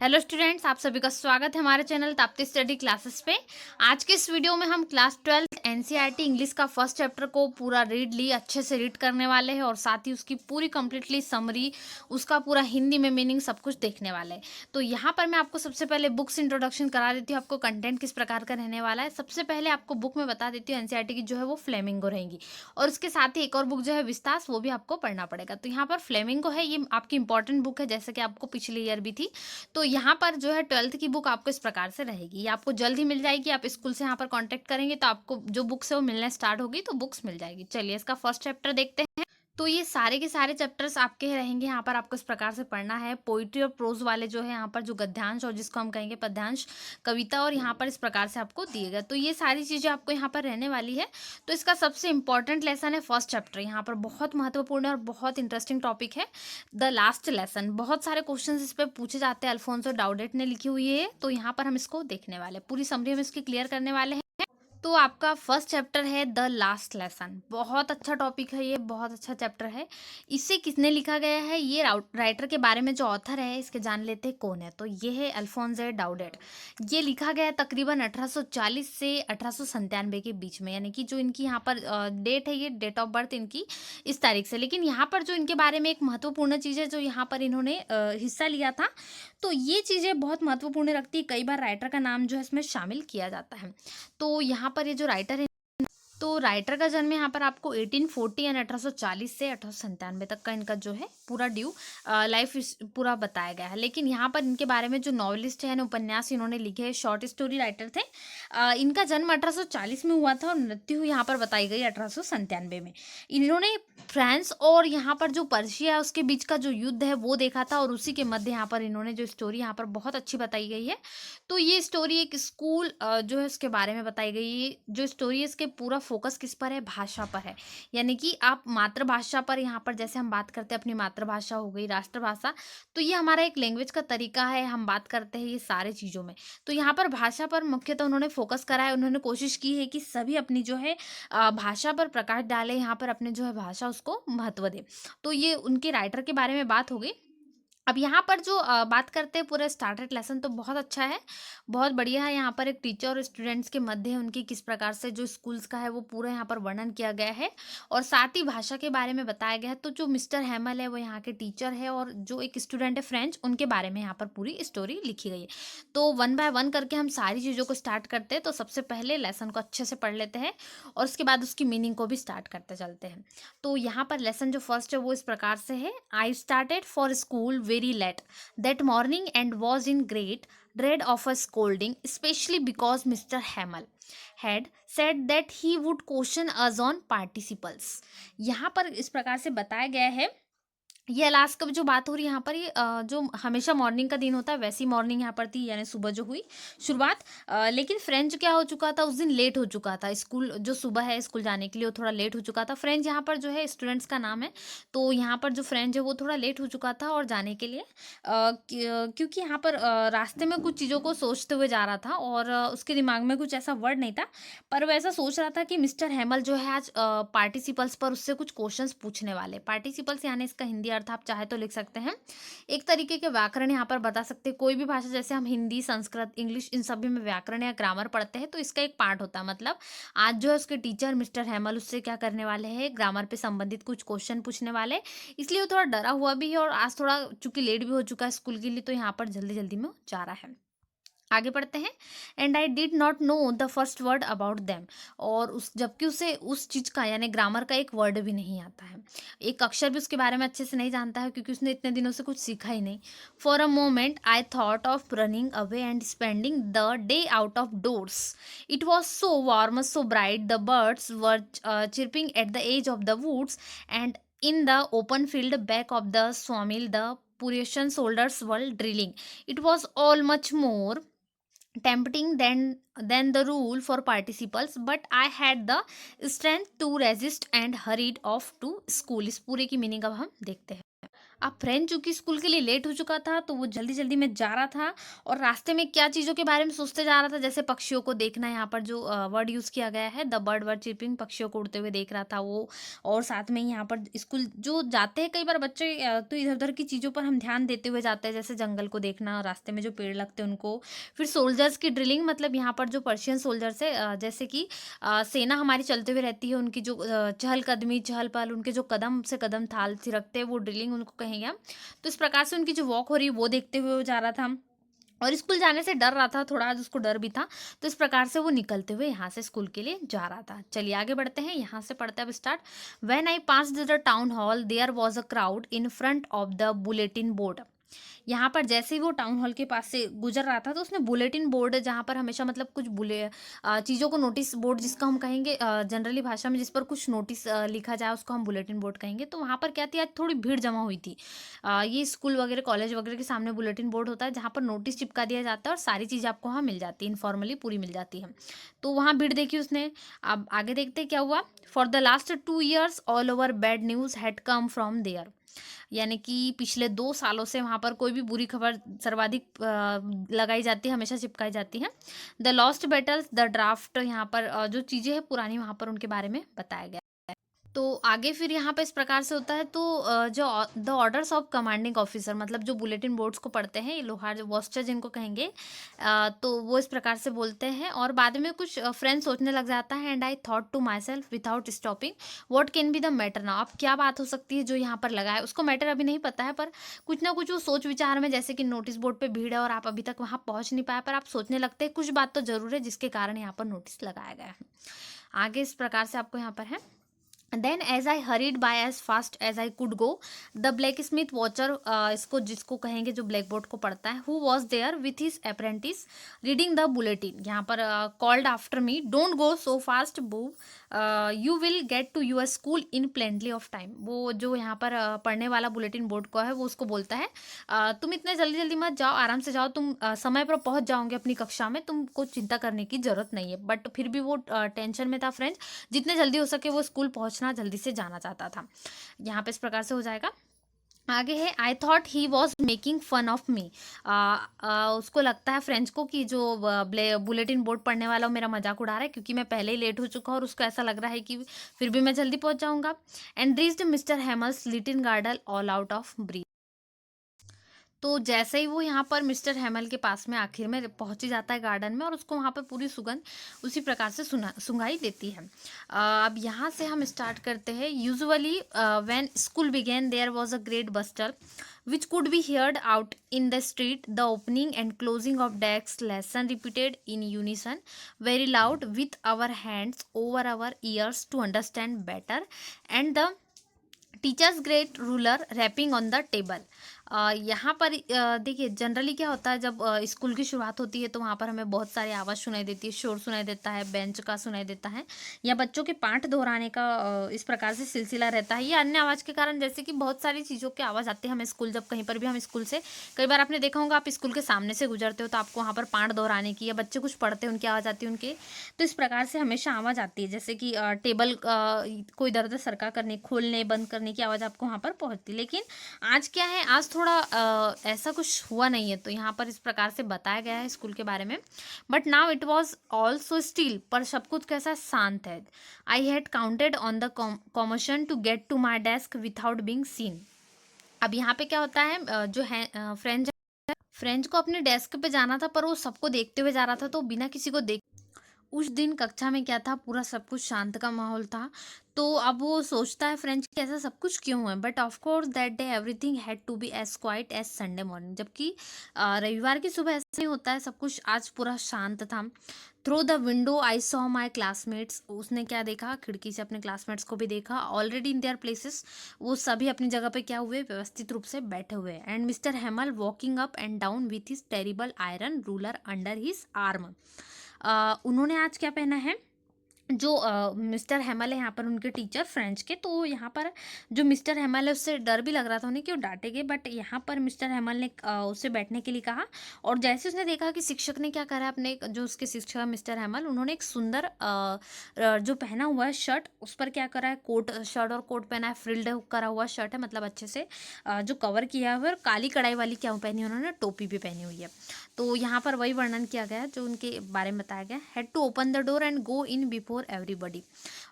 Hello students, आप सभी का स्वागत है हमारे चैनल ताप्ती स्टडी क्लासेस पे। आज के इस वीडियो में हम क्लास 12 एनसीईआरटी इंग्लिश का फर्स्ट चैप्टर को पूरा अच्छे से रीड करने वाले हैं और साथ ही उसकी पूरी कंप्लीटली समरी, उसका पूरा हिंदी में मीनिंग सब कुछ देखने वाले हैं। तो यहाँ पर मैं आपको सबसे पहले बुक्स इंट्रोडक्शन करा देती हूँ, आपको कंटेंट किस प्रकार का रहने वाला है। सबसे पहले आपको बुक में बता देती हूँ, एनसीईआरटी की जो है वो फ्लेमिंगो रहेंगी और उसके साथ ही एक और बुक जो है विस्तास, वो भी आपको पढ़ना पड़ेगा। तो यहाँ पर फ्लेमिंगो है, ये आपकी इंपॉर्टेंट बुक है जैसे कि आपको पिछले ईयर भी थी। तो यहाँ पर जो है 12th की बुक आपको इस प्रकार से रहेगी, ये आपको जल्द ही मिल जाएगी। आप स्कूल से यहाँ पर कांटेक्ट करेंगे तो आपको जो बुक्स है वो मिलना स्टार्ट होगी, तो बुक्स मिल जाएगी। चलिए इसका फर्स्ट चैप्टर देखते हैं। तो ये सारे के सारे चैप्टर्स आपके रहेंगे, यहाँ पर आपको इस प्रकार से पढ़ना है। पोइट्री और प्रोज वाले जो है यहाँ पर जो गद्यांश और जिसको हम कहेंगे पद्यांश, कविता, और यहाँ पर इस प्रकार से आपको दिए गए। तो ये सारी चीज़ें आपको यहाँ पर रहने वाली है। तो इसका सबसे इंपॉर्टेंट लेसन है फर्स्ट चैप्टर, यहाँ पर बहुत महत्वपूर्ण है और बहुत इंटरेस्टिंग टॉपिक है, द लास्ट लेसन। बहुत सारे क्वेश्चन इस पर पूछे जाते हैं, अल्फोंसो डाउडेट ने लिखी हुई है। तो यहाँ पर हम इसको देखने वाले, पूरी समरी हम इसकी क्लियर करने वाले हैं। तो आपका फर्स्ट चैप्टर है द लास्ट लेसन। बहुत अच्छा टॉपिक है ये, बहुत अच्छा चैप्टर है। इसे किसने लिखा गया है, ये राइटर के बारे में जो ऑथर है इसके जान लेते हैं कौन है। तो ये है अल्फोंसो डाउडेट। ये लिखा गया है तकरीबन 1840 से 1897 के बीच में, यानी कि जो इनकी यहाँ पर डेट है, ये डेट ऑफ बर्थ इनकी इस तारीख से। लेकिन यहाँ पर जो इनके बारे में एक महत्वपूर्ण चीज़ है जो यहाँ पर इन्होंने हिस्सा लिया था, तो ये चीज़ें बहुत महत्वपूर्ण रखती है। कई बार राइटर का नाम जो है इसमें शामिल किया जाता है। तो यहाँ पर ये जो राइटर है, तो राइटर का जन्म यहाँ पर आपको 1840 यानी 1840 से 1897 तक का इनका जो है पूरा लाइफ पूरा बताया गया है। लेकिन यहाँ पर इनके बारे में जो नॉवलिस्ट है ना, उपन्यास इन्होंने लिखे हैं, शॉर्ट स्टोरी राइटर थे। इनका जन्म 1840 में हुआ था और मृत्यु यहाँ पर बताई गई 1897 में। इन्होंने फ्रांस और यहाँ पर जो पर्शिया है उसके बीच का जो युद्ध है वो देखा था, और उसी के मध्य यहाँ पर इन्होंने जो स्टोरी यहाँ पर बहुत अच्छी बताई गई है। तो ये स्टोरी एक स्कूल जो है उसके बारे में बताई गई है। जो स्टोरी है इसके पूरा फोकस किस पर है, भाषा पर है। यानी कि आप मातृभाषा पर, यहाँ पर जैसे हम बात करते हैं अपनी मातृभाषा हो गई राष्ट्रभाषा, तो ये हमारा एक लैंग्वेज का तरीका है, हम बात करते हैं ये सारे चीज़ों में। तो यहाँ पर भाषा पर मुख्यतः उन्होंने फोकस करा है। उन्होंने कोशिश की है कि सभी अपनी जो है भाषा पर प्रकाश डाले, यहाँ पर अपने जो है भाषा उसको महत्व दे। तो ये उनके राइटर के बारे में बात हो गई। अब यहाँ पर जो बात करते हैं पूरे स्टार्टेड लेसन, तो बहुत अच्छा है, बहुत बढ़िया है। यहाँ पर एक टीचर और स्टूडेंट्स के मध्य उनकी किस प्रकार से जो स्कूल्स का है वो पूरा यहाँ पर वर्णन किया गया है, और साथ ही भाषा के बारे में बताया गया है। तो जो मिस्टर हैमल है वो यहाँ के टीचर है, और जो एक स्टूडेंट है फ्रेंच, उनके बारे में यहाँ पर पूरी स्टोरी लिखी गई है। तो वन बाय वन करके हम सारी चीज़ों को स्टार्ट करते हैं। तो सबसे पहले लेसन को अच्छे से पढ़ लेते हैं और उसके बाद उसकी मीनिंग को भी स्टार्ट करते चलते हैं। तो यहाँ पर लेसन जो फर्स्ट है वो इस प्रकार से है। I started for school very late that morning and was in great dread of a scolding, especially because Mr. Hamel had said that he would caution us on participles। यहाँ पर इस प्रकार से बताया गया है, ये लास्ट का जो बात हो रही है यहाँ पर, ये जो हमेशा मॉर्निंग का दिन होता है वैसी मॉर्निंग यहाँ पर थी, यानी सुबह जो हुई शुरुआत। लेकिन फ्रेंच क्या हो चुका था, उस दिन लेट हो चुका था। स्कूल जो सुबह है स्कूल जाने के लिए वो थोड़ा लेट हो चुका था। फ्रेंच यहाँ पर जो है स्टूडेंट्स का नाम है, तो यहाँ पर जो फ्रेंच है वो थोड़ा लेट हो चुका था और जाने के लिए क्योंकि यहाँ पर रास्ते में कुछ चीज़ों को सोचते हुए जा रहा था, और उसके दिमाग में कुछ ऐसा वर्ड नहीं था, पर वो ऐसा सोच रहा था कि मिस्टर हैमल जो है आज पार्टिसिपल्स पर उससे कुछ क्वेश्चंस पूछने वाले। पार्टिसिपल्स यानी इसका हिंदी अर्थ आप चाहे तो लिख सकते हैं, एक तरीके के व्याकरण यहाँ पर बता सकते हैं। कोई भी भाषा, जैसे हम हिंदी, संस्कृत, इंग्लिश, इन सभी में व्याकरण या ग्रामर पढ़ते हैं, तो इसका एक पार्ट होता है। मतलब आज जो है उसके टीचर मिस्टर हैमल उससे क्या करने वाले हैं, ग्रामर पे संबंधित कुछ क्वेश्चन पूछने वाले, इसलिए वो थोड़ा डरा हुआ भी है, और आज थोड़ा चूंकि लेट भी हो चुका है स्कूल के लिए, तो यहाँ पर जल्दी जल्दी में जा रहा है। आगे पढ़ते हैं। And I did not know the first word about them, और उस जबकि उसे उस चीज़ का यानी ग्रामर का एक वर्ड भी नहीं आता है, एक अक्षर भी उसके बारे में अच्छे से नहीं जानता है, क्योंकि उसने इतने दिनों से कुछ सीखा ही नहीं। For a moment I thought of running away and spending the day out of doors. It was so warm, so bright, the birds were chirping at the edge of the woods, and in the open field back of the sawmill the Prussian soldiers were drilling. It was all much more tempting than the rule for participles, but I had the strength to resist and hurried off to school। इस पूरे की meaning अब हम देखते हैं। अब friend चूँकि school के लिए लेट हो चुका था, तो वो जल्दी-जल्दी में जा रहा था और रास्ते में क्या चीज़ों के बारे में सोचते जा रहा था, जैसे पक्षियों को देखना, यहाँ पर जो वर्ड यूज़ किया गया है, द बर्ड वर चिर्पिंग, पक्षियों को उड़ते हुए देख रहा था वो। और साथ में यहाँ पर स्कूल जो जाते हैं कई बार बच्चे, तो इधर-उधर की चीज़ों पर हम ध्यान देते हुए जाते हैं, जैसे जंगल को देखना, रास्ते में जो पेड़ लगते हैं उनको। फिर सोल्जर्स की ड्रिलिंग, मतलब यहाँ पर जो पर्शियन सोल्जर्स है, जैसे कि सेना हमारी चलते हुए रहती है, उनकी जो चहलकदमी, चहल-पहल, उनके जो कदम से कदम थाल थिरकते हैं, वो ड्रिलिंग उनको कहेंगे हम। तो इस प्रकार से उनकी जो वॉक हो रही है वो देखते हुए वो जा रहा था और स्कूल जाने से डर रहा था, थोड़ा आज उसको डर भी था। तो इस प्रकार से वो निकलते हुए यहाँ से स्कूल के लिए जा रहा था। चलिए आगे बढ़ते हैं, यहाँ से पढ़ते हैं अब start. When I passed the town hall there was a crowd in front of the bulletin board. यहाँ पर जैसे ही वो टाउन हॉल के पास से गुजर रहा था, तो उसने बुलेटिन बोर्ड, जहाँ पर हमेशा मतलब कुछ चीज़ों को नोटिस बोर्ड जिसका हम कहेंगे, जनरली भाषा में जिस पर कुछ नोटिस लिखा जाए उसको हम बुलेटिन बोर्ड कहेंगे। तो वहाँ पर क्या थी, आज थोड़ी भीड़ जमा हुई थी। ये स्कूल वगैरह कॉलेज वगैरह के सामने बुलेटिन बोर्ड होता है, जहाँ पर नोटिस चिपका दिया जाता है और सारी चीज़ें आपको वहाँ मिल जाती है, इनफॉर्मली पूरी मिल जाती है। तो वहाँ भीड़ देखी उसने। अब आगे देखते हैं क्या हुआ। For the last 2 years all over bad news had come from there. यानी कि पिछले 2 सालों से वहाँ पर कोई भी बुरी खबर सर्वाधिक लगाई जाती है, हमेशा चिपकाई जाती है। The lost battles, the draft, यहाँ पर जो चीज़ें हैं पुरानी, वहाँ पर उनके बारे में बताया गया। तो आगे फिर यहाँ पे इस प्रकार से होता है, तो जो the orders of commanding officer, मतलब जो बुलेटिन बोर्ड्स को पढ़ते हैं, ये लोहार वॉस्टर जिनको कहेंगे, तो वो इस प्रकार से बोलते हैं और बाद में कुछ फ्रेंड सोचने लग जाता है। And I thought to myself without stopping what can be the matter now. अब क्या बात हो सकती है जो यहाँ पर लगा है, उसको मैटर अभी नहीं पता है, पर कुछ ना कुछ वो सोच विचार में, जैसे कि नोटिस बोर्ड पे भीड़ है और आप अभी तक वहाँ पहुँच नहीं पाए, पर आप सोचने लगते हैं कुछ बात तो जरूर है जिसके कारण यहाँ पर नोटिस लगाया गया है। आगे इस प्रकार से आपको यहाँ पर है। Then as I hurried by as fast as I could go, the blacksmith Wachter, इसको जिसको कहेंगे जो ब्लैक बोर्ड को पढ़ता है, who was there with his apprentice reading the bulletin, यहाँ पर called after me, don't go so fast bub, you will get to your school in plenty of time. वो जो यहाँ पर पढ़ने वाला बुलेटिन बोर्ड को है, वो उसको बोलता है, तुम इतने जल्दी जल्दी मत जाओ, आराम से जाओ, तुम समय पर पहुंच जाओगे अपनी कक्षा में, तुमको चिंता करने की जरूरत नहीं है। बट फिर भी वो टेंशन में था फ्रेंड्स, जितने जल्दी हो सके वो स्कूल पहुंचना, जल्दी से जाना चाहता था। यहाँ पे इस प्रकार से हो जाएगा। आगे है, I thought he was making fun of me. उसको लगता है फ्रेंड्स को कि जो बुलेटिन बोर्ड पढ़ने वाला वो मेरा मजाक उड़ा रहा है, क्योंकि मैं पहले ही लेट हो चुका हूँ और उसको ऐसा लग रहा है कि फिर भी मैं जल्दी पहुंच जाऊंगा। And reached Mister Hamel's little garden all out of breath. तो जैसे ही वो यहाँ पर मिस्टर हेमल के पास में आखिर में पहुंच ही जाता है गार्डन में, और उसको वहाँ पर पूरी सुगंध उसी प्रकार से सुंघाई देती है। अब यहाँ से हम स्टार्ट करते हैं। Usually when school began there was a great bustle which could be heard out in the street, the opening and closing of desks, lesson repeated in unison, very loud, with our hands over our ears to understand better, and the teacher's great ruler rapping on the table. यहाँ पर देखिए generally क्या होता है, जब school की शुरुआत होती है तो वहाँ पर हमें बहुत सारी आवाज़ सुनाई देती है, शोर सुनाई देता है, बेंच का सुनाई देता है, या बच्चों के पाठ दोहराने का इस प्रकार से सिलसिला रहता है, या अन्य आवाज़ के कारण, जैसे कि बहुत सारी चीज़ों की आवाज़ आती है हमें स्कूल, जब कहीं पर भी हम स्कूल से, कई बार आपने देखा होगा आप स्कूल के सामने से गुजरते हो तो आपको वहाँ पर पाठ दोहराने की, या बच्चे कुछ पढ़ते हैं उनकी आवाज़ आती है उनके, तो इस प्रकार से हमेशा आवाज़ आती है, जैसे कि टेबल कोई दर दर सरका करने, खोलने बंद करने की आवाज़ आपको वहाँ पर पहुँचती। लेकिन आज क्या है, आज थोड़ा ऐसा कुछ हुआ नहीं है, तो यहाँ पर इस प्रकार से बताया गया है स्कूल के बारे में। But now it was also still, पर सब कुछ कैसा शांत है। I had counted on the commotion to get to my desk without being seen. अब यहाँ पे क्या होता है, जो है फ्रेंच को अपने डेस्क पे जाना था, पर वो सबको देखते हुए जा रहा था, तो बिना किसी को देख, उस दिन कक्षा में क्या था, पूरा सब कुछ शांत का माहौल था। तो अब वो सोचता है फ्रेंच कि ऐसा सब कुछ क्यों है। But of course that day everything had to be as quiet as Sunday morning, जबकि रविवार की सुबह ऐसा नहीं होता है, सब कुछ आज पूरा शांत था। Through the window I saw my classmates, उसने क्या देखा, खिड़की से अपने क्लासमेट्स को भी देखा, ऑलरेडी इन देयर प्लेसेस, वो सभी अपनी जगह पे क्या हुए, व्यवस्थित रूप से बैठे हुए। And mister Hamel walking up and down with his terrible iron ruler under his arm. उन्होंने आज क्या पहना है, जो मिस्टर हैमल है यहाँ पर उनके टीचर फ्रेंच के, तो यहाँ पर जो मिस्टर हैमल है उससे डर भी लग रहा था उन्हें कि वो डांटेंगे, बट यहाँ पर मिस्टर हैमल ने उससे बैठने के लिए कहा। और जैसे उसने देखा कि शिक्षक ने क्या करा है, अपने जो उसके शिक्षक है मिस्टर हैमल, उन्होंने एक सुंदर जो पहना हुआ है शर्ट, उस पर क्या करा है, कोट, शर्ट और कोट पहना है, फ्रिल्ड करा हुआ शर्ट है, मतलब अच्छे से जो कवर किया हुआ है, और काली कढ़ाई वाली क्या पहनी है उन्होंने, टोपी भी पहनी हुई है। तो यहाँ पर वही वर्णन किया गया है जो उनके बारे में बताया गया, had to open the door and go in before everybody.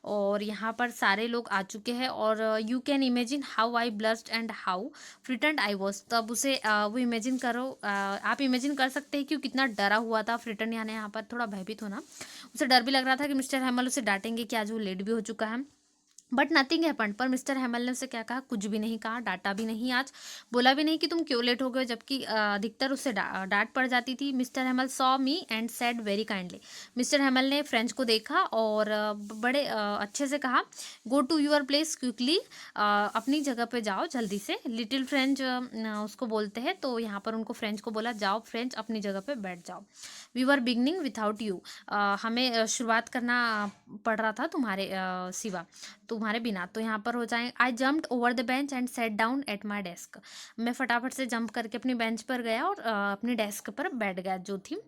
और यहाँ पर सारे लोग आ चुके हैं, और you can imagine how I blushed and how frightened I was. तब उसे वो इमेजिन करो, आप इमेजिन कर सकते हैं कि वो कितना डरा हुआ था, फ्रिटेंड यानी यहाँ पर थोड़ा भयभीत होना, उसे डर भी लग रहा था कि मिस्टर हैमल उसे डांटेंगे कि आज वो लेट भी हो चुका है। बट नथिंग हैपेंड, पर मिस्टर हैमल ने उसे क्या कहा, कुछ भी नहीं कहा, डांटा भी नहीं, आज बोला भी नहीं कि तुम क्यों लेट हो गए, जबकि अधिकतर उससे डांट पड़ जाती थी। Mister Hamel saw me and said very kindly, mister Hamel ने फ्रेंच को देखा और बड़े अच्छे से कहा, go to your place quickly, अपनी जगह पे जाओ जल्दी से। लिटिल फ्रेंच उसको बोलते हैं, तो यहाँ पर उनको फ्रेंच को बोला, जाओ फ्रेंच अपनी जगह पे बैठ जाओ। We were beginning without you, हमें शुरुआत करना पड़ रहा था तुम्हारे सिवा, तुम्हारे बिना। तो यहाँ पर हो जाए, आई jumped over the bench and set down at my desk, मैं फटाफट से जंप करके अपनी बेंच पर गया और अपनी डेस्क पर बैठ गया जो थी।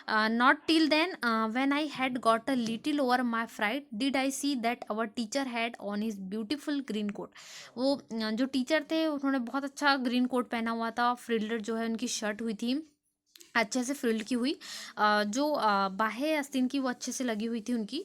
Not till then when I had got a little over my fright did I see that our teacher had on his beautiful green coat. वो जो टीचर थे उन्होंने बहुत अच्छा ग्रीन कोट पहना हुआ था, फ्रिल्ड जो है उनकी शर्ट हुई थी अच्छे से फ्रिल्ड की हुई, जो बाहें आस्तीन की वो अच्छे से लगी हुई थी उनकी,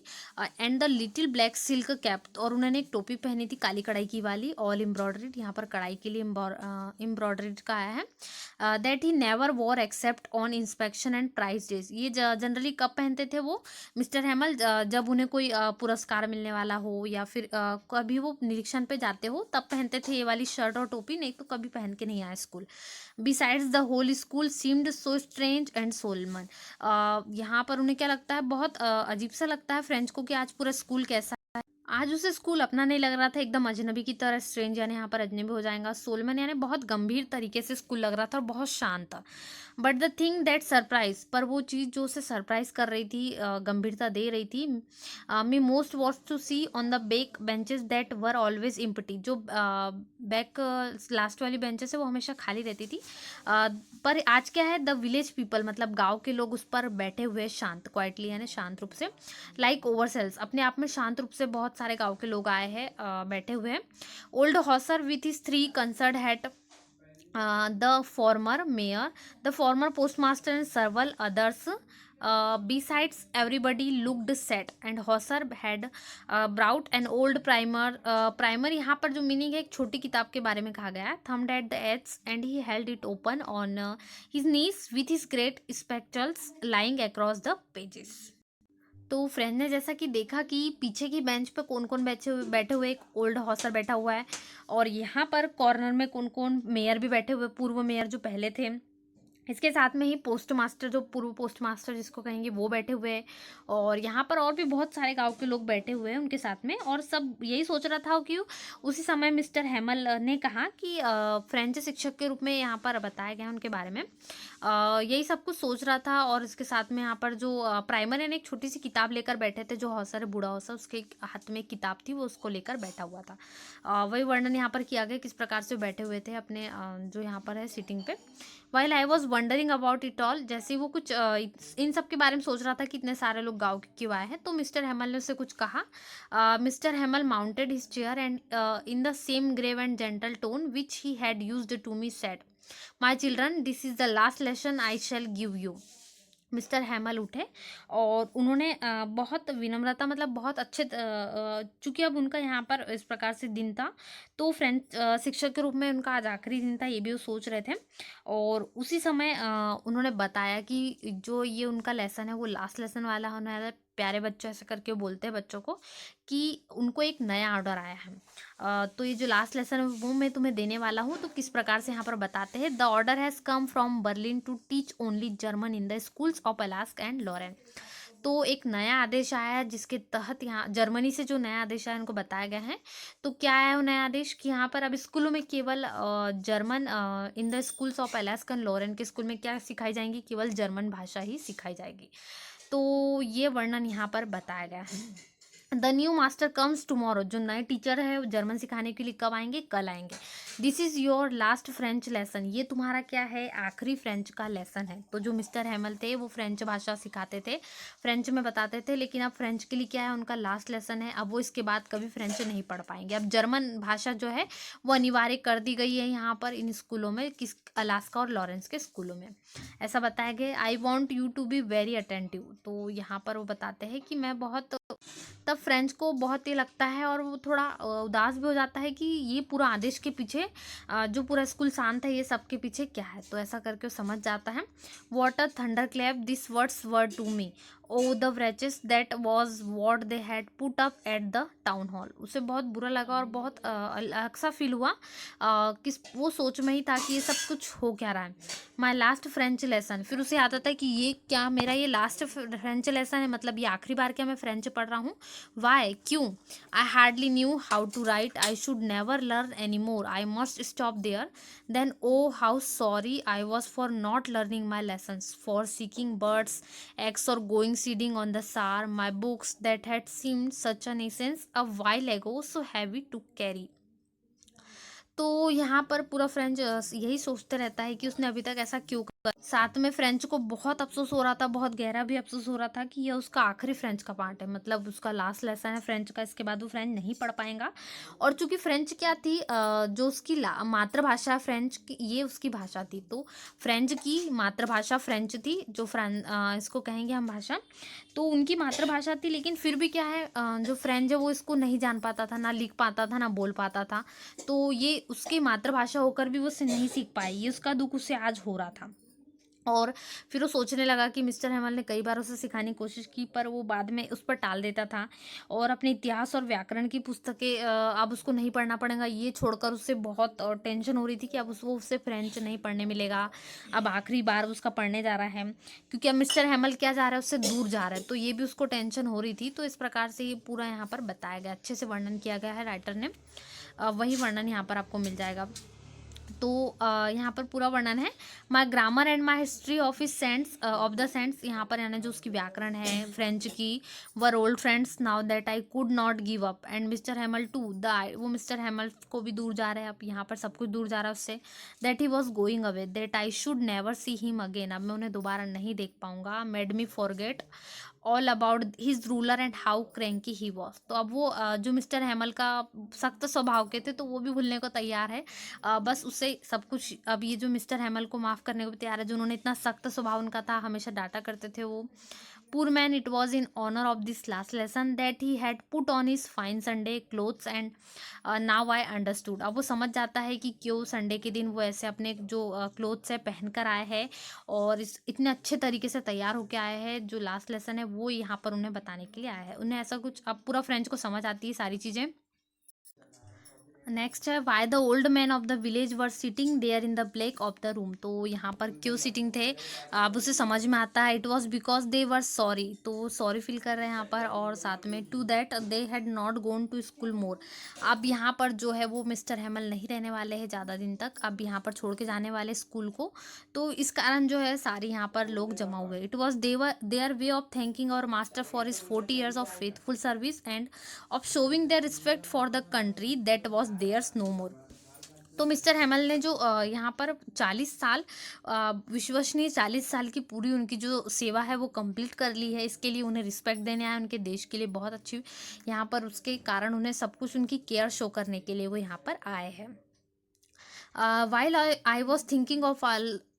and the little black silk cap, और उन्होंने एक टोपी पहनी थी काली कढ़ाई की वाली, ऑल एम्ब्रॉयडरीड, यहाँ पर कढ़ाई के लिए एम्ब्रॉयडरीड का आया है। That he never wore except on inspection and prize days, ये जनरली कब पहनते थे वो मिस्टर हैमल, जब उन्हें कोई पुरस्कार मिलने वाला हो या फिर कभी वो निरीक्षण पे जाते हो तब पहनते थे ये वाली शर्ट और टोपी, नहीं तो कभी पहन के नहीं आए school. Besides the whole school seemed so strange and solemn, यहाँ पर उन्हें क्या लगता है, बहुत अजीब सा लगता है फ्रेंच को कि आज पूरा स्कूल कैसा, आज उसे स्कूल अपना नहीं लग रहा था, एकदम अजनबी की तरह, स्ट्रेंज यानी यहाँ पर अजनबी हो जाएगा, सोलमन यानी बहुत गंभीर तरीके से स्कूल लग रहा था और बहुत शांत था। But the thing that surprise, पर वो चीज़ जो उसे सरप्राइज कर रही थी, गंभीरता दे रही थी, me most was to see on the back benches that were always empty, जो बैक लास्ट वाली बेंचेस है वो हमेशा खाली रहती थी, पर आज क्या है, द विलेज पीपल मतलब गाँव के लोग उस पर बैठे हुए शांत, क्वाइटली यानी शांत रूप से, लाइक ओवर सेल्स, अपने आप में शांत रूप से बहुत सारे गांव के लोग आए हैं, बैठे हुए हैं। Old Hauser with his three concerned hat, the former mayor, the former postmaster and सर्वल others, besides everybody looked set and Hauser had brought an old primer यहाँ पर जो मीनिंग है एक छोटी किताब के बारे में कहा गया है, thumbed at the edge and he held it open on his knees with his great spectacles lying across the pages। तो फ्रेंड ने जैसा कि देखा कि पीछे की बेंच पे कौन कौन बैठे हुए, एक ओल्ड हॉसर बैठा हुआ है, और यहाँ पर कॉर्नर में कौन कौन मेयर भी बैठे हुए, पूर्व मेयर जो पहले थे, इसके साथ में ही पोस्ट मास्टर, जो पूर्व पोस्ट मास्टर जिसको कहेंगे वो बैठे हुए हैं, और यहाँ पर और भी बहुत सारे गांव के लोग बैठे हुए हैं उनके साथ में, और सब यही सोच रहा था कि उसी समय मिस्टर हैमल ने कहा कि फ्रेंच शिक्षक के रूप में यहाँ पर बताया गया उनके बारे में, यही सब कुछ सोच रहा था। और इसके साथ में यहाँ पर जो प्राइमर यानी एक छोटी सी किताब लेकर बैठे थे, जो हौसर है बूढ़ा हौसर, उसके हाथ में एक किताब थी, वो उसको लेकर बैठा हुआ था। वही वर्णन यहाँ पर किया गया किस प्रकार से बैठे हुए थे अपने जो यहाँ पर है सीटिंग पे। While I was wondering about it all, जैसे वो कुछ इन सब के बारे में सोच रहा था कि इतने सारे लोग गाँव के क्यों आए हैं, तो मिस्टर हैमल ने उससे कुछ कहा। Mister Hamel mounted his chair and in the same grave and gentle tone which he had used to me said, my children this is the last lesson I shall give you. Mister Hamel उठे और उन्होंने बहुत विनम्रता, मतलब बहुत अच्छे, चूंकि अब उनका यहाँ पर इस प्रकार से दिन था, तो फ्रेंच शिक्षक के रूप में उनका आज आखिरी दिन था, ये भी वो सोच रहे थे। और उसी समय उन्होंने बताया कि जो ये उनका लेसन है वो लास्ट लेसन वाला होने वाला है। प्यारे बच्चों ऐसे करके वो बोलते हैं बच्चों को कि उनको एक नया ऑर्डर आया है, तो ये जो लास्ट लेसन है वो मैं तुम्हें देने वाला हूँ। तो किस प्रकार से यहाँ पर बताते हैं, the order has come from Berlin to teach only German in the schools of Alsace and Lorraine. तो एक नया आदेश आया है जिसके तहत यहाँ जर्मनी से जो नया आदेश आया उनको बताया गया है। तो क्या है वो नया आदेश कि यहाँ पर अब स्कूलों में केवल German, in the schools of Alsace and Lorraine के स्कूल में क्या सिखाई जाएंगी, केवल जर्मन भाषा ही सिखाई जाएगी। तो ये वर्णन यहाँ पर बताया गया है। The new master comes tomorrow, जो नए टीचर है वो जर्मन सिखाने के लिए कब आएंगे, कल आएंगे। This is your last French lesson, ये तुम्हारा क्या है, आखिरी फ्रेंच का लेसन है। तो जो मिस्टर हैमल थे वो फ्रेंच भाषा सिखाते थे, फ्रेंच में बताते थे, लेकिन अब फ्रेंच के लिए क्या है, उनका लास्ट लेसन है। अब वो इसके बाद कभी फ्रेंच नहीं पढ़ पाएंगे। अब जर्मन भाषा जो है वो अनिवार्य कर दी गई है यहाँ पर इन स्कूलों में, किस अलास्का और लॉरेंस के स्कूलों में ऐसा बताया गया। I want you to be very attentive, तो यहाँ पर वो बताते हैं कि मैं बहुत, तब फ्रेंच को बहुत ये लगता है और वो थोड़ा उदास भी हो जाता है कि ये पूरा आदेश के पीछे, जो पूरा स्कूल शांत है, ये सब के पीछे क्या है। तो ऐसा करके वो समझ जाता है। What a thunderclap this words were to me, oh the wretches that was what they had put up at the town hall. उसे बहुत बुरा लगा और बहुत अलग सा फील हुआ, कि वो सोच में ही था कि ये सब कुछ हो क्या रहा है। माई लास्ट फ्रेंच लेसन, फिर उसे आता था कि ये क्या मेरा ये लास्ट फ्रेंच लेसन है, मतलब ये आखिरी बार क्या मैं फ्रेंच पढ़ रहा हूँ, वाई, क्यों। I hardly knew how to write, I should never learn any more, I must stop there, then oh how sorry I was for not learning my lessons, for seeking birds eggs or going seeding on the sour, my books that had seemed such an essence a while ago so heavy to carry। तो यहाँ पर पूरा French यही सोचते रहता है कि उसने अभी तक ऐसा क्यों कर। साथ में फ्रेंच को बहुत अफसोस हो रहा था, बहुत गहरा भी अफसोस हो रहा था कि यह उसका आखिरी फ्रेंच का पार्ट है, मतलब उसका लास्ट लेसन है फ्रेंच का, इसके बाद वो फ्रेंच नहीं पढ़ पाएगा। और चूंकि फ्रेंच क्या थी, जो उसकी मातृभाषा फ्रेंच ये उसकी भाषा थी, तो फ्रेंच की मातृभाषा फ्रेंच थी, जो इसको कहेंगे हम भाषा, तो उनकी मातृभाषा थी। लेकिन फिर भी क्या है, जो फ्रेंच है वो इसको नहीं जान पाता था, ना लिख पाता था, ना बोल पाता था। तो ये उसकी मातृभाषा होकर भी वो उसे नहीं सीख पाई, ये उसका दुख उसे आज हो रहा था। और फिर वो सोचने लगा कि मिस्टर हेमल ने कई बार उसे सिखाने की कोशिश की, पर वो बाद में उस पर टाल देता था। और अपने इतिहास और व्याकरण की पुस्तकें अब उसको नहीं पढ़ना पड़ेगा, ये छोड़कर उससे बहुत टेंशन हो रही थी कि अब उससे फ्रेंच नहीं पढ़ने मिलेगा, अब आखिरी बार उसका पढ़ने जा रहा है, क्योंकि अब मिस्टर हेमल क्या जा रहा है, उससे दूर जा रहा है। तो ये भी उसको टेंशन हो रही थी। तो इस प्रकार से ये पूरा यहाँ पर बताया गया, अच्छे से वर्णन किया गया है राइटर ने, वही वर्णन यहाँ पर आपको मिल जाएगा। तो यहाँ पर पूरा वर्णन है। My grammar and my history of his saints of the saints, यहाँ पर यानी जो उसकी व्याकरण है फ्रेंच की, were old friends now that I could not give up, and mister Hamel too the, वो मिस्टर हेमल को भी दूर जा रहा है, अब यहाँ पर सब कुछ दूर जा रहा है उससे। That he was going away, that I should never see him again, अब मैं उन्हें दोबारा नहीं देख पाऊंगा। Made me forget all about his ruler and how cranky he was. तो अब वो जो मिस्टर हेमल का सख्त स्वभाव के थे, तो वो भी भूलने को तैयार है, बस उससे सब कुछ। अब ये जो मिस्टर हेमल को माफ़ करने को भी तैयार है, जो उन्होंने इतना सख्त स्वभाव उनका था, हमेशा डांटा करते थे वो। Poor man, it was in honor of this last lesson that he had put on his fine Sunday clothes and now I understood। अब वो समझ जाता है कि क्यों संडे के दिन वो ऐसे अपने जो क्लोथ्स है पहन कर आए हैं और इस इतने अच्छे तरीके से तैयार होकर आए हैं। जो लास्ट लेसन है वो यहाँ पर उन्हें बताने के लिए आया है, उन्हें ऐसा कुछ, अब पूरा फ्रेंच को समझ आती है सारी चीज़ें। नेक्स्ट है why the old man of the village were sitting there in the black of the room. तो यहाँ पर क्यों सिटिंग थे, अब उसे समझ में आता है। It was because they were sorry, तो सॉरी फील कर रहे हैं यहाँ पर, और साथ में too that they had not gone to school more. अब यहाँ पर जो है वो मिस्टर हेमल नहीं रहने वाले हैं ज़्यादा दिन तक, अब यहाँ पर छोड़ के जाने वाले स्कूल को। तो इस कारण जो है सारे यहाँ पर लोग जमा हुए। It was their way of thanking our master for his 40 years of faithful service and of showing their respect for the country that was theirs no more. तो मिस्टर हेमल ने जो यहाँ पर 40 साल विश्वसनीय 40 साल की पूरी उनकी जो सेवा है वो कंप्लीट कर ली है, इसके लिए उन्हें रिस्पेक्ट देने आए, उनके देश के लिए बहुत अच्छी यहाँ पर उसके कारण उन्हें सब कुछ उनकी केयर शो करने के लिए वो यहाँ पर आए हैं। While I was thinking of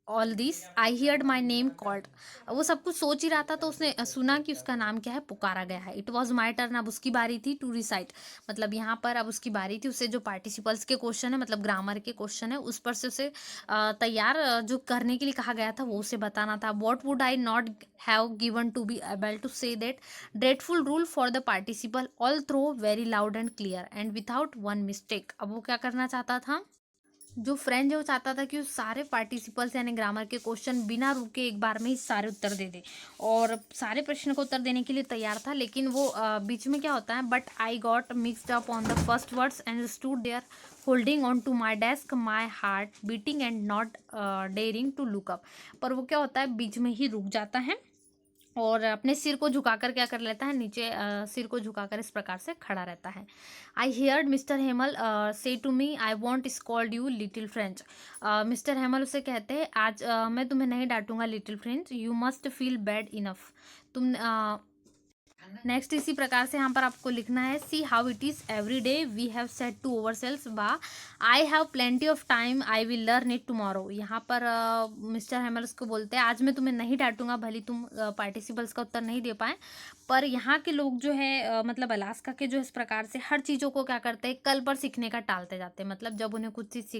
all this I heard my name called. वो सब कुछ सोच ही रहा था तो उसने सुना कि उसका नाम क्या है, पुकारा गया है। इट वॉज माई टर्न, अब उसकी बारी थी टू रिसाइट, मतलब यहाँ पर अब उसकी बारी थी उसे जो पार्टिसिपल्स के क्वेश्चन है, मतलब ग्रामर के क्वेश्चन है, उस पर से उसे तैयार जो करने के लिए कहा गया था वो उसे बताना था। What would I not have given to be able to say that dreadful rule for the participle all through very loud and clear and without one mistake. अब वो क्या करना चाहता था, जो फ्रेंड है वो चाहता था कि उस सारे पार्टिसिपल्स यानी ग्रामर के क्वेश्चन बिना रुके एक बार में ही सारे उत्तर दे दे, और सारे प्रश्न को उत्तर देने के लिए तैयार था। लेकिन वो बीच में क्या होता है, but I got mixed up on the first words and stood there holding on to my desk my heart beating and not daring to look up. पर वो क्या होता है, बीच में ही रुक जाता है और अपने सिर को झुकाकर क्या कर लेता है, नीचे सिर को झुकाकर इस प्रकार से खड़ा रहता है। आई heard mister Hamel say to me I won't scold you little French. Mister Hamel उसे कहते हैं, आज मैं तुम्हें नहीं डांटूंगा little French, you must feel bad enough. तुम नेक्स्ट इसी प्रकार से यहाँ पर आपको लिखना है, see how it is every day we have said to ourselves bah I have plenty of time I will learn it tomorrow. यहाँ पर मिस्टर हेमल उसको बोलते हैं, आज मैं तुम्हें नहीं डांटूंगा, भले तुम पार्टिसिपल्स का उत्तर नहीं दे पाए, पर यहाँ के लोग जो है मतलब अलास्का के जो इस प्रकार से हर चीज़ों को क्या करते हैं, कल पर सीखने का टालते जाते हैं। मतलब जब उन्हें कुछ चीज़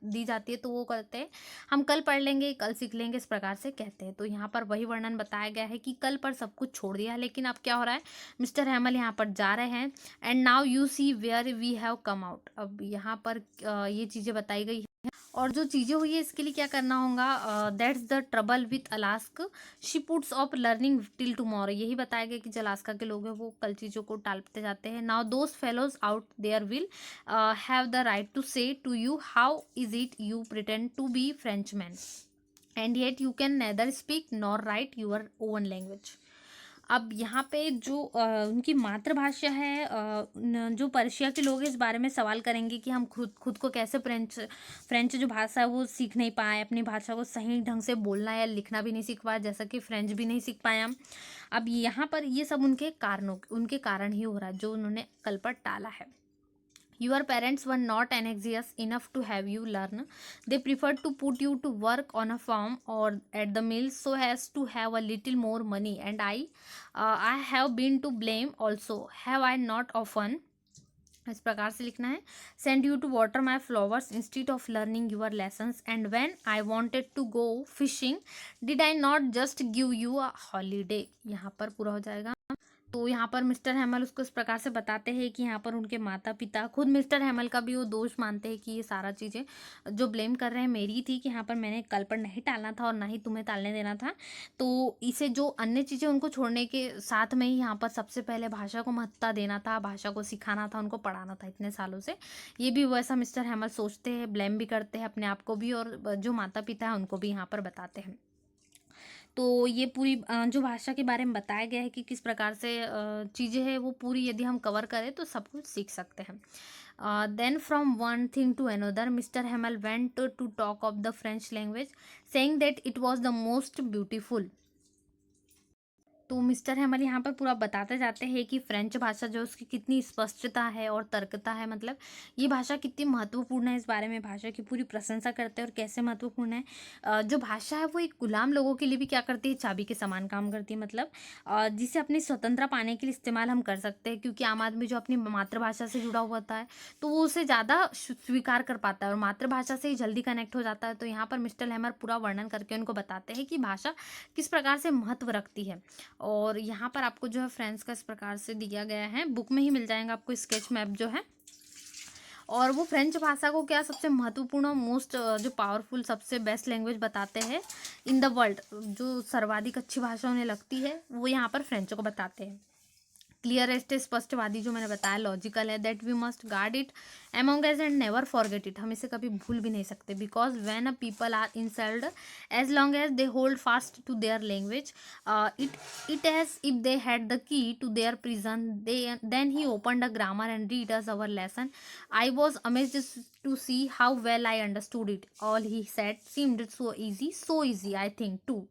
दी जाती है तो वो करते हैं हम कल पढ़ लेंगे, कल सीख लेंगे, इस प्रकार से कहते हैं। तो यहाँ पर वही वर्णन बताया गया है कि कल पर सब कुछ छोड़ दिया है, लेकिन अब क्या हो रहा है, मिस्टर हेमल यहाँ पर जा रहे हैं। And now you see where we have come out. अब यहाँ पर ये चीज़ें बताई गई है और जो चीज़ें हुई है इसके लिए क्या करना होगा, that's the trouble with Alaska she puts of learning till tomorrow. यही बताया गया कि जो अलास्का के लोग हैं वो कल चीज़ों को टालते जाते हैं। Now those fellows out there will have the right to say to you how is it you pretend to be French man and yet you can neither speak nor write your own language. अब यहाँ पे जो उनकी मातृभाषा है, जो Persia के लोग इस बारे में सवाल करेंगे कि हम खुद खुद को कैसे फ्रेंच जो भाषा है वो सीख नहीं पाए, अपनी भाषा को सही ढंग से बोलना या लिखना भी नहीं सीख पाए, जैसा कि फ्रेंच भी नहीं सीख पाए हम। अब यहाँ पर ये सब उनके कारण ही हो रहा है जो उन्होंने कल पर टाला है। Your parents were not anxious enough to have you learn. They preferred to put you to work on a farm or at the mill so as to have a little more money. And I have been to blame also. Have I not often? इस प्रकार से लिखना है, send you to water my flowers instead of learning your lessons and when I wanted to go fishing did I not just give you a holiday. यहाँ पर पूरा हो जाएगा। तो यहाँ पर मिस्टर हेमल उसको इस प्रकार से बताते हैं कि यहाँ पर उनके माता पिता, खुद मिस्टर हेमल का भी वो दोष मानते हैं कि ये सारा चीज़ें जो ब्लेम कर रहे हैं मेरी थी कि यहाँ पर मैंने कल पर नहीं टालना था और ना ही तुम्हें टालने देना था। तो इसे जो अन्य चीज़ें उनको छोड़ने के साथ में ही यहाँ पर सबसे पहले भाषा को महत्ता देना था, भाषा को सिखाना था, उनको पढ़ाना था इतने सालों से। ये भी वैसा मिस्टर हेमल सोचते हैं, ब्लेम भी करते हैं अपने आप को भी और जो माता पिता है उनको भी यहाँ पर बताते हैं। तो ये पूरी जो भाषा के बारे में बताया गया है कि किस प्रकार से चीज़ें हैं वो पूरी यदि हम कवर करें तो सब कुछ सीख सकते हैं। Then from one thing to another mister Hamel went to talk of the French language saying that it was the most beautiful. तो मिस्टर हेमल यहाँ पर पूरा बताते जाते हैं कि फ्रेंच भाषा जो उसकी कितनी स्पष्टता है और तर्कता है, मतलब ये भाषा कितनी महत्वपूर्ण है, इस बारे में भाषा की पूरी प्रशंसा करते हैं और कैसे महत्वपूर्ण है। जो भाषा है वो एक गुलाम लोगों के लिए भी क्या करती है, चाबी के समान काम करती है, मतलब जिसे अपनी स्वतंत्रता पाने के लिए इस्तेमाल हम कर सकते हैं, क्योंकि आम आदमी जो अपनी मातृभाषा से जुड़ा हुआ होता है तो वो उसे ज़्यादा स्वीकार कर पाता है और मातृभाषा से ही जल्दी कनेक्ट हो जाता है। तो यहाँ पर मिस्टर हेमल पूरा वर्णन करके उनको बताते हैं कि भाषा किस प्रकार से महत्व रखती है। और यहाँ पर आपको जो है फ्रेंच का इस प्रकार से दिया गया है, बुक में ही मिल जाएगा आपको स्केच मैप जो है। और वो फ्रेंच भाषा को क्या सबसे महत्वपूर्ण मोस्ट जो पावरफुल सबसे बेस्ट लैंग्वेज बताते हैं इन द वर्ल्ड, जो सर्वाधिक अच्छी भाषा उन्हें लगती है वो यहाँ पर फ्रेंच को बताते हैं। क्लियरेस्ट स्पष्टवादी जो मैंने बताया, लॉजिकल है, that we must guard it among us and never forget it, हम इसे कभी भूल भी नहीं सकते। Because when a people are enslaved as long as they hold fast to their language it as if they had the key to their prison then he open the grammar and read us our lesson I was amazed to see how well I understood it all he said seemed so easy I think too.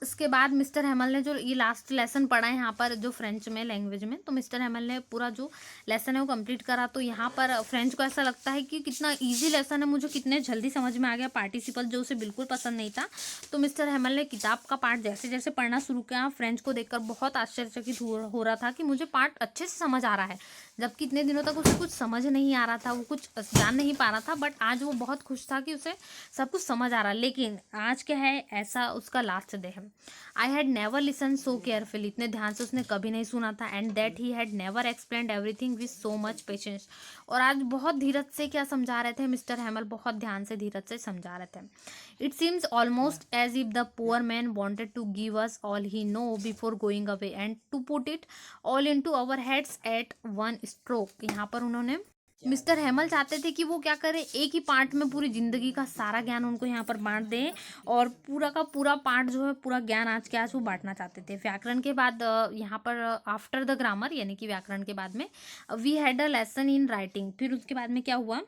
इसके बाद mister Hemal ने जो ये last lesson पढ़ा है यहाँ पर जो फ्रेंच में लैंग्वेज में, तो मिस्टर हेमल ने पूरा जो लेसन है वो कंप्लीट करा। तो यहाँ पर फ्रेंच को ऐसा लगता है कि कितना इजी लेसन है, मुझे कितने जल्दी समझ में आ गया, पार्टिसिपल जो उसे बिल्कुल पसंद नहीं था। तो मिस्टर हेमल ने किताब का पार्ट जैसे जैसे पढ़ना शुरू किया, फ्रेंच को देखकर बहुत आश्चर्यचकित हो रहा था कि मुझे पार्ट अच्छे से समझ आ रहा है, जबकि इतने दिनों तक उसे कुछ समझ नहीं आ रहा था, वो कुछ जान नहीं पा रहा था। बट आज वो बहुत खुश था कि उसे सब कुछ समझ आ रहा। लेकिन आज क्या है, ऐसा उसका लास्ट डे है। I had never listen so carefully, इतने ध्यान से उसने कभी नहीं सुना था। And that he had never explained everything with so much patience, और आज बहुत धीरज से क्या समझा रहे थे मिस्टर हेमल, बहुत ध्यान से धीरज से समझा रहे थे। It seems almost as if the poor man wanted to give us all he know before going away and to put it all into our heads at one stroke. यहाँ पर उन्होंने मिस्टर हेमल चाहते थे कि वो क्या करे, एक ही पार्ट में पूरी जिंदगी का सारा ज्ञान उनको यहाँ पर बांट दें, और पूरा का पूरा पार्ट जो है, पूरा ज्ञान आज के आज वो बांटना चाहते थे। व्याकरण के बाद यहाँ पर आफ्टर द ग्रामर, यानी कि व्याकरण के बाद में we had a lesson in writing. फिर उसके बाद में क्या हुआ,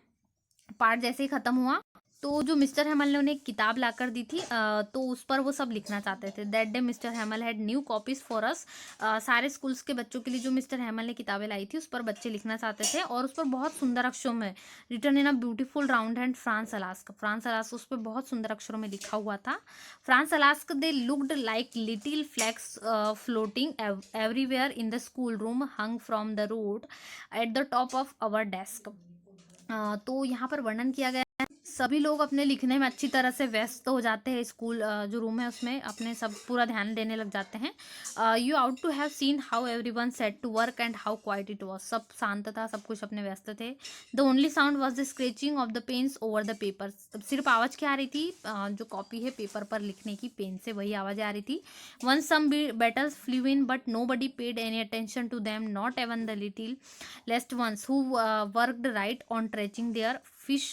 पार्ट जैसे ही खत्म हुआ तो जो मिस्टर हेमल ने उन्हें एक किताब लाकर दी थी, तो उस पर वो सब लिखना चाहते थे। That day mister Hamel had new copies for us. सारे स्कूल्स के बच्चों के लिए जो मिस्टर हेमल ने किताबें लाई थी, उस पर बच्चे लिखना चाहते थे, और उस पर बहुत सुंदर अक्षरों में written in a beautiful round hand France Alsace. France Alsace उस पर बहुत सुंदर अक्षरों में लिखा हुआ था। France Alsace they looked like little flags floating everywhere in the school room hung from the rod at the top of our desk. तो यहाँ पर वर्णन किया गया है, सभी लोग अपने लिखने में अच्छी तरह से व्यस्त हो जाते हैं, स्कूल जो रूम है उसमें अपने सब पूरा ध्यान देने लग जाते हैं। You ought to have seen how everyone set to work and how quiet it was. सब शांत था, सब कुछ अपने व्यस्त थे। The only sound was the scratching of the pens over the paper. सिर्फ आवाज़ क्या आ रही थी, जो कॉपी है पेपर पर लिखने की, पेन से वही आवाज़ें आ रही थी। Once some beetles flew in but nobody paid any attention to them, not even the littlest ones who worked right on tracing their fish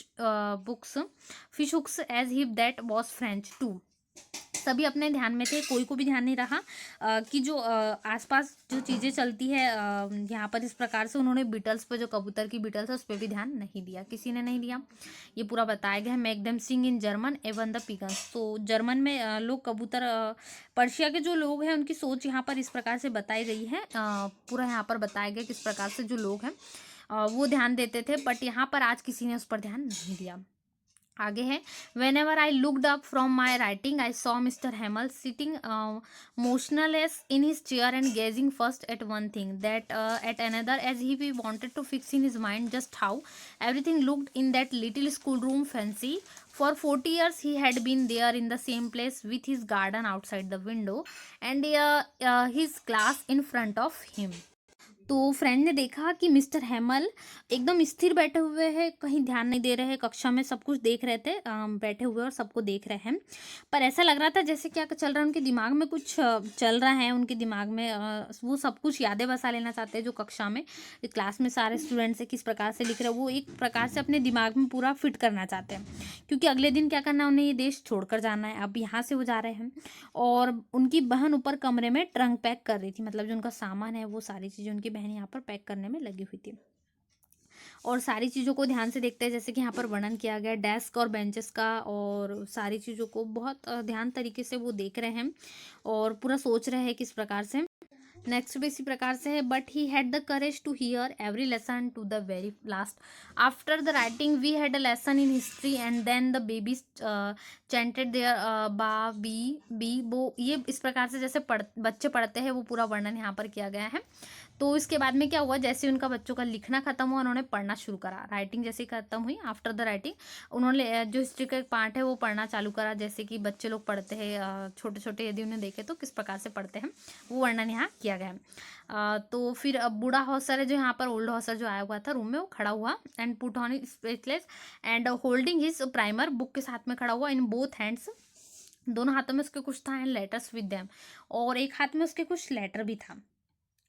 hooks as if that was French too। सभी अपने ध्यान में थे, कोई को भी ध्यान नहीं रहा कि जो आसपास जो चीज़ें चलती है यहाँ पर इस प्रकार से। उन्होंने बीटल्स पे, जो कबूतर की बीटल्स है उस पर भी ध्यान नहीं दिया, किसी ने नहीं दिया। ये पूरा बताया गया है। Make them sing in German even the pigeons. तो जर्मन में लोग कबूतर, पर्शिया के जो लोग हैं उनकी सोच यहाँ पर इस प्रकार से बताई गई है। पूरा यहाँ पर बताया गया किस प्रकार से जो लोग हैं वो ध्यान देते थे, बट यहाँ पर आज किसी ने उस पर ध्यान नहीं दिया। आगे है, whenever I looked up from my writing I saw mister Hamel sitting motionless in his chair and gazing first at one thing that at another as he we wanted to fix in his mind just how everything looked in that little schoolroom fancy. For 40 years he had been there in the same place with his garden outside the window and his class in front of him. तो friend ने देखा कि mister Hemal एकदम स्थिर बैठे हुए हैं, कहीं ध्यान नहीं दे रहे हैं, कक्षा में सब कुछ देख रहे थे, बैठे हुए और सबको देख रहे हैं। पर ऐसा लग रहा था जैसे क्या चल रहा है, उनके दिमाग में कुछ चल रहा है, उनके दिमाग में वो सब कुछ यादें बसा लेना चाहते हैं, जो कक्षा में क्लास में सारे स्टूडेंट्स किस प्रकार से लिख रहे हैं, वो एक प्रकार से अपने दिमाग में पूरा फिट करना चाहते हैं, क्योंकि अगले दिन क्या करना है, उन्हें ये देश छोड़कर जाना है। अब यहाँ से वो जा रहे हैं, और उनकी बहन ऊपर कमरे में ट्रंक पैक कर रही थी, मतलब जो उनका सामान है वो सारी चीज़ें उनकी बहन यहाँ पर पैक करने में लगी हुई थी। और सारी चीज़ों को ध्यान से देखते हैं, जैसे कि यहाँ पर वर्णन किया गया डेस्क और बेंचेस का, और सारी चीज़ों को बहुत ध्यान तरीके से वो देख रहे हैं और पूरा सोच रहे हैं किस प्रकार से। नेक्स्ट भी इसी प्रकार से है, but he had the courage to hear every lesson to the very last. After the writing we had a lesson in history and then the babies chanted their ba be bo. ये इस प्रकार से जैसे बच्चे पढ़ते हैं, वो पूरा वर्णन यहाँ पर किया गया है। तो इसके बाद में क्या हुआ, जैसे उनका बच्चों का लिखना खत्म हुआ, उन्होंने पढ़ना शुरू करा। राइटिंग जैसे खत्म हुई, आफ्टर द राइटिंग उन्होंने जो हिस्ट्री का एक पार्ट है वो पढ़ना चालू करा, जैसे कि बच्चे लोग पढ़ते हैं, छोटे छोटे यदि उन्हें देखे तो किस प्रकार से पढ़ते हैं, वो वर्णन यहाँ किया गया है। तो फिर अब बूढ़ा हॉसर है जो यहाँ पर, ओल्ड हॉसर जो आया हुआ था रूम में, वो खड़ा हुआ and put on speechless and holding his primer, book के साथ में खड़ा हुआ, इन बोथ हैंड्स, दोनों हाथों में उसके कुछ था, एंड लेटर्स विद देम, और एक हाथ में उसके कुछ लेटर भी था,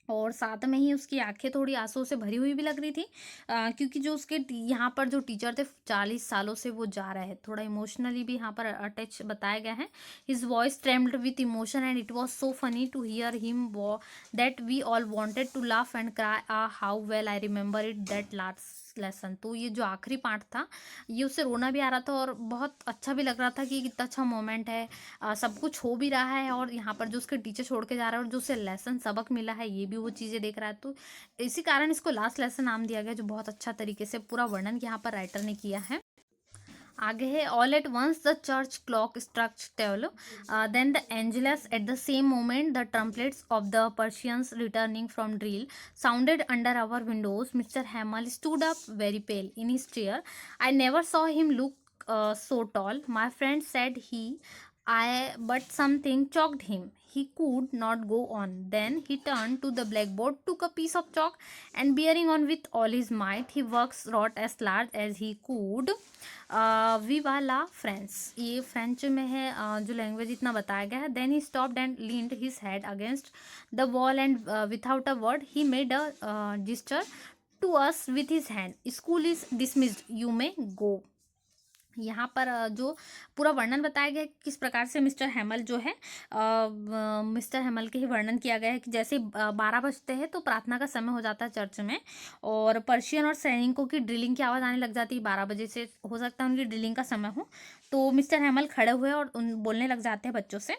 और साथ में ही उसकी आंखें थोड़ी आंसू से भरी हुई भी लग रही थी, क्योंकि जो उसके यहाँ पर जो टीचर थे 40 सालों से वो जा रहे हैं, थोड़ा इमोशनली भी यहाँ पर अटैच बताया गया है। His voice trembled with emotion and it was so funny to hear him that we all wanted to laugh and cry how well I remember it that last lesson. तो ये जो आखिरी पार्ट था, ये उससे रोना भी आ रहा था और बहुत अच्छा भी लग रहा था कि कितना अच्छा मोमेंट है, सब कुछ हो भी रहा है, और यहाँ पर जो उसके टीचर छोड़ के जा रहा है और जो उसे लेसन सबक मिला है, ये भी वो चीज़ें देख रहा है। तो इसी कारण इसको लास्ट लेसन नाम दिया गया, जो बहुत अच्छा तरीके से पूरा वर्णन यहाँ पर राइटर ने किया है। आगे है, all at once the church clock struck 12, then the Angelus at the same moment the trumpets of the Prussians returning from drill sounded under our windows. Mister Hamel stood up very pale in his chair. I never saw him look so tall. My friend said but something choked him. He could not go on. Then he turned to the blackboard, took a piece of chalk, and bearing on with all his might, he wrote as large as he could, Viva la France. ये French में है, जो language इतना बताया गया है। Then he stopped and leaned his head against the wall and without a word he made a gesture to us with his hand, school is dismissed, you may go. यहाँ पर जो पूरा वर्णन बताया गया है कि किस प्रकार से मिस्टर हैमल जो है मिस्टर हैमल के ही वर्णन किया गया है कि जैसे 12 बजते हैं तो प्रार्थना का समय हो जाता है चर्च में, और पर्शियन और सैनिकों की ड्रिलिंग की आवाज़ आने लग जाती है 12 बजे से, हो सकता है उनकी ड्रिलिंग का समय हो। तो मिस्टर हैमल खड़े हुए और उन बोलने लग जाते हैं बच्चों से।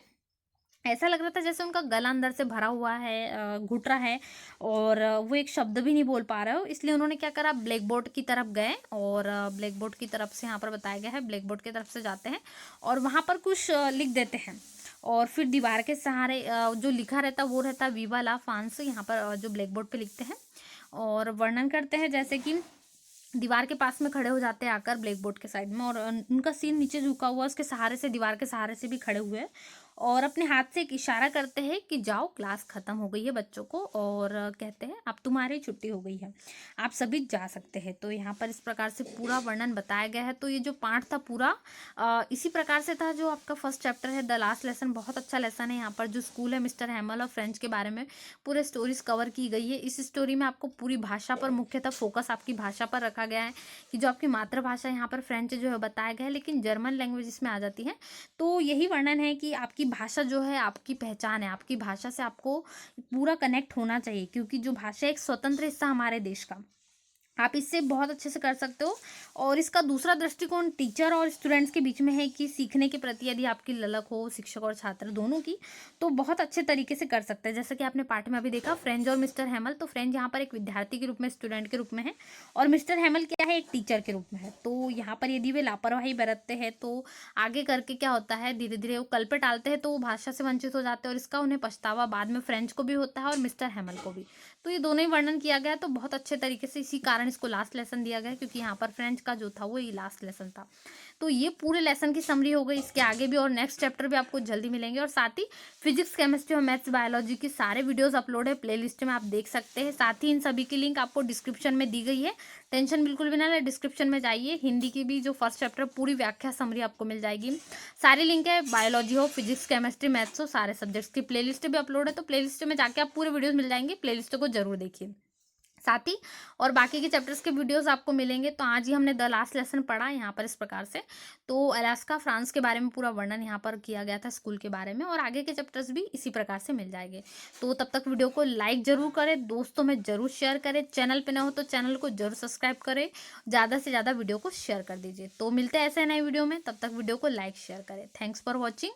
ऐसा लग रहा था जैसे उनका गला अंदर से भरा हुआ है, घुट रहा है, और वो एक शब्द भी नहीं बोल पा रहे हो। इसलिए उन्होंने क्या करा, ब्लैक बोर्ड की तरफ गए, और ब्लैक बोर्ड की तरफ से यहाँ पर बताया गया है, ब्लैक बोर्ड की तरफ से जाते हैं और वहाँ पर कुछ लिख देते हैं, और फिर दीवार के सहारे जो लिखा रहता वो रहता वीवा ला फ्रांस, यहाँ पर जो ब्लैक बोर्ड पे लिखते हैं और वर्णन करते हैं, जैसे कि दीवार के पास में खड़े हो जाते हैं आकर ब्लैक बोर्ड के साइड में, और उनका सीन नीचे झुका हुआ, उसके सहारे से, दीवार के सहारे से भी खड़े हुए हैं, और अपने हाथ से एक इशारा करते हैं कि जाओ, क्लास खत्म हो गई है बच्चों को, और कहते हैं अब तुम्हारी छुट्टी हो गई है, आप सभी जा सकते हैं। तो यहाँ पर इस प्रकार से पूरा वर्णन बताया गया है। तो ये जो पार्ट था पूरा इसी प्रकार से था जो आपका फर्स्ट चैप्टर है, द लास्ट लेसन। बहुत अच्छा लेसन है। यहाँ पर जो स्कूल है मिस्टर हैमल और फ्रेंच के बारे में पूरे स्टोरीज कवर की गई है। इस स्टोरी में आपको पूरी भाषा पर, मुख्यतः फोकस आपकी भाषा पर रखा गया है कि जो आपकी मातृभाषा यहाँ पर फ्रेंच जो है बताया गया है, लेकिन जर्मन लैंग्वेज इसमें आ जाती है। तो यही वर्णन है कि आपकी भाषा जो है आपकी पहचान है, आपकी भाषा से आपको पूरा कनेक्ट होना चाहिए, क्योंकि जो भाषा एक स्वतंत्र हिस्सा हमारे देश का, आप इससे बहुत अच्छे से कर सकते हो। और इसका दूसरा दृष्टिकोण टीचर और स्टूडेंट्स के बीच में है कि सीखने के प्रति यदि आपकी ललक हो, शिक्षक और छात्र दोनों की, तो बहुत अच्छे तरीके से कर सकते हैं। जैसे कि आपने पाठ में अभी देखा फ्रेंच और मिस्टर हैमल, तो फ्रेंच यहाँ पर एक विद्यार्थी के रूप में, स्टूडेंट के रूप में है, और मिस्टर हैमल क्या है, एक टीचर के रूप में है। तो यहाँ पर यदि वे लापरवाही बरतते हैं तो आगे करके क्या होता है, धीरे धीरे वो कल पे टालते हैं, तो वो भाषा से वंचित हो जाते हैं, और इसका उन्हें पछतावा बाद में फ्रेंच को भी होता है और मिस्टर हैमल को भी। तो ये दोनों ही वर्णन किया गया है, तो बहुत अच्छे तरीके से, इसी कारण इसको लास्ट लेसन दिया गया, क्योंकि यहाँ पर फ्रेंच का जो था वो ये लास्ट लेसन था। तो ये पूरे लेसन की समरी हो गई। इसके आगे भी और नेक्स्ट चैप्टर भी आपको जल्दी मिलेंगे, और साथ ही फिजिक्स, केमिस्ट्री और मैथ्स, बायोलॉजी की सारे वीडियोस अपलोड है प्लेलिस्ट में, आप देख सकते हैं। साथ ही इन सभी की लिंक आपको डिस्क्रिप्शन में दी गई है, टेंशन बिल्कुल भी ना ले, डिस्क्रिप्शन में जाइए। हिंदी की भी जो फर्स्ट चैप्टर पूरी व्याख्या समरी आपको मिल जाएगी, सारी लिंक है, बायोलॉजी हो, फिजिक्स, केमिस्ट्री, मैथ्स हो, सारे सब्जेक्ट्स की प्लेलिस्ट भी अपलोड है। तो प्लेलिस्ट में जाके आप पूरे वीडियोस मिल जाएंगे, प्लेलिस्ट को जरूर देखिए। साथ ही और बाकी के चैप्टर्स के वीडियोस आपको मिलेंगे। तो आज ही हमने द लास्ट लेसन पढ़ा यहाँ पर इस प्रकार से। तो अलास्का फ्रांस के बारे में पूरा वर्णन यहाँ पर किया गया था स्कूल के बारे में, और आगे के चैप्टर्स भी इसी प्रकार से मिल जाएंगे। तो तब तक वीडियो को लाइक जरूर करें, दोस्तों में जरूर शेयर करें, चैनल पे ना हो तो चैनल को जरूर सब्सक्राइब करें, ज़्यादा से ज़्यादा वीडियो को शेयर कर दीजिए। तो मिलते हैं ऐसे नए वीडियो में, तब तक वीडियो को लाइक शेयर करें। Thanks for watching.